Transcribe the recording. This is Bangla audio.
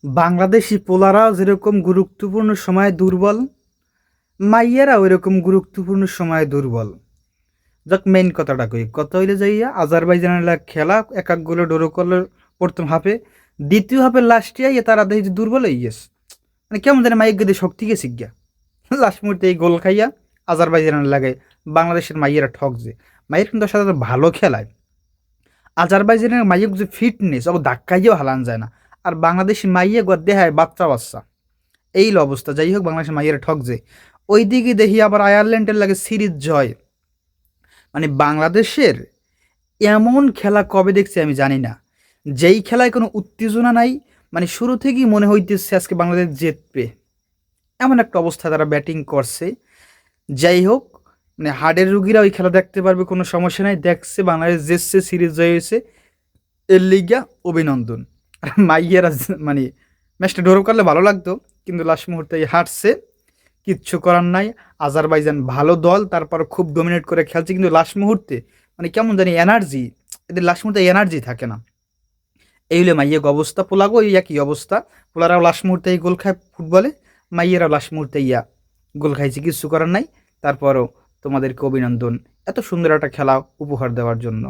বাংলাদেশি পোলারা যেরকম গুরুত্বপূর্ণ সময়ে দুর্বল, মাইয়েরা ওইরকম গুরুত্বপূর্ণ সময়ে দুর্বল। যাক মেইন কথাটা কই, কথা হইলে যাইয়া আজারবাইজানের খেলা এক এক গোলে ডোরো করলো প্রথম হাফে, দ্বিতীয় হাফে লাস্টে আইয়া তারা দেখি যে দুর্বল হয়ে গেছে। মানে কেমন জানে মাইক গেদে শক্তি গেছে গিয়া লাস্ট মুহূর্তে এই গোল খাইয়া আজারবাইজানের লাগে বাংলাদেশের মাইয়েরা ঠকছে। মাইয়ের কিন্তু সাধারণত ভালো খেলায়, আজারবাইজানের মাইয়ের যে ফিটনেস ও ধাক্কাইয়েও হালান যায় না। আর বাংলাদেশি মাইয়ে গদ দেহায় বাচ্চা বাচ্চা এই অবস্থা। যাই হোক, বাংলাদেশের মাইয়েরা ঠকছে। ওই দিকে দেখি আবার আয়ারল্যান্ডের লাগে সিরিজ জয়। মানে বাংলাদেশের এমন খেলা কবে দেখছি আমি জানি না, যেই খেলায় কোনো উত্তেজনা নাই। মানে শুরু থেকেই মনে হইতেছে আজকে বাংলাদেশ জিতবে, এমন একটা অবস্থা তারা ব্যাটিং করছে। যাই হোক, মানে হার্টের রুগীরা ওই খেলা দেখতে পারবে, কোনো সমস্যা নাই। দেখছে বাংলাদেশ জিতছে, সিরিজ জয় হয়েছে, এর লিগা অভিনন্দন। আর মাইয়েরা মানে ম্যাচটা ড্র করলে ভালো লাগতো, কিন্তু লাস্ট মুহূর্তে হারছে, কিচ্ছু করার নাই। আজারবাইজান ভালো দল, তারপর খুব ডমিনেট করে খেলছে, কিন্তু লাস্ট মুহূর্তে মানে কেমন জানি এনার্জি, এদের লাস্ট মুহূর্তে এনার্জি থাকে না। এই হলে মাইয়ের অবস্থা, পোলাগো এই একই অবস্থা। পোলারাও লাস্ট মুহূর্তে এই গোল খায় ফুটবলে, মাইয়েরাও লাস্ট মুহূর্তে গোল খাইছে, কিচ্ছু করার নাই। তারপরও তোমাদেরকে অভিনন্দন এত সুন্দর একটা খেলা উপহার দেওয়ার জন্য।